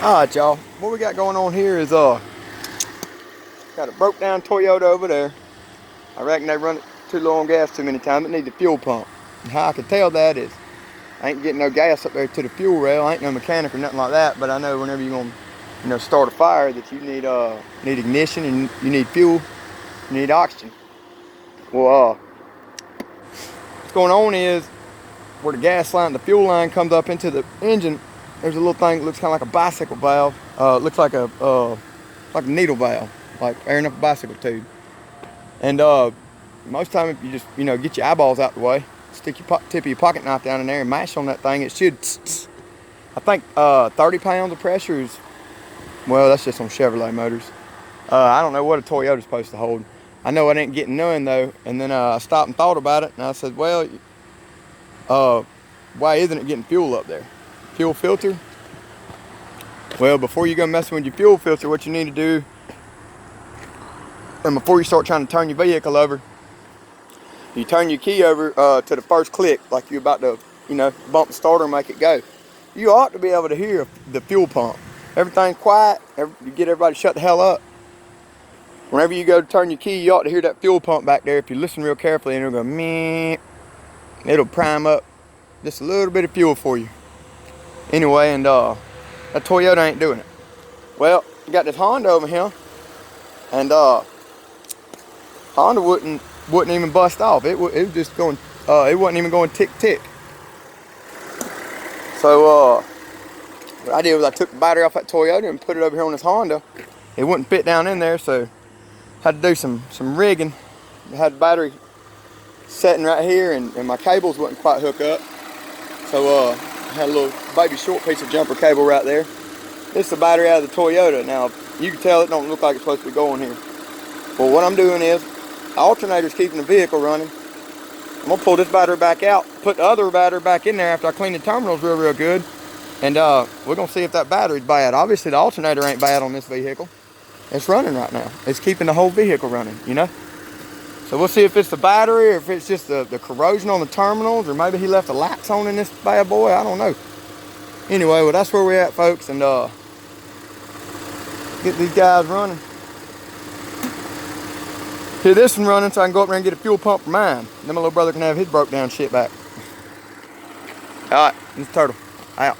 Alright, y'all. What we got going on here is got a broke down Toyota over there. I reckon they run it too low on gas too many times. It needs a fuel pump. And how I can tell that is I ain't getting no gas up there to the fuel rail. I ain't no mechanic or nothing like that, but I know whenever you're gonna start a fire that you need ignition and you need fuel, you need oxygen. Well, what's going on is where the gas line, the fuel line comes up into the engine, there's a little thing that looks kind of like a bicycle valve. It looks like a needle valve, like airing up a bicycle tube. And most time if you just get your eyeballs out the way, stick your tip of your pocket knife down in there and mash on that thing, it should. I think 30 pounds of pressure is, well, that's just on Chevrolet motors. I don't know what a Toyota's supposed to hold. I know I didn't get none though. And then I stopped and thought about it, and I said, well, why isn't it getting fuel up there? Fuel filter? Well, before you go messing with your fuel filter, what you need to do, and before you start trying to turn your vehicle over, you turn your key over to the first click, like you're about to, bump the starter and make it go. You ought to be able to hear the fuel pump. Everything's quiet. You get everybody to shut the hell up. Whenever you go to turn your key, you ought to hear that fuel pump back there. If you listen real carefully, and it'll go meh. It'll prime up just a little bit of fuel for you. Anyway, and that Toyota ain't doing it. Well, you got this Honda over here, and Honda wouldn't even bust off. It was just going. It wasn't even going tick tick. So what I did was I took the battery off that Toyota and put it over here on this Honda. It wouldn't fit down in there, so had to do some rigging. I had the battery setting right here, and my cables wouldn't quite hook up. So I had a little baby short piece of jumper cable right there. This is the battery out of the Toyota. Now you can tell it don't look like it's supposed to be going here. Well, what I'm doing is the alternator's keeping the vehicle running. I'm gonna pull this battery back out, put the other battery back in there after I clean the terminals real good, and we're gonna see if that battery's bad. Obviously the alternator ain't bad on this vehicle. It's running right now. It's keeping the whole vehicle running, So we'll see if it's the battery, or if it's just the corrosion on the terminals, or maybe he left the lights on in this bad boy. I don't know. Anyway, well, that's where we're at, folks, and get these guys running. Hear this one running so I can go up there and get a fuel pump for mine. Then my little brother can have his broke down shit back. All right, this Turtle, out.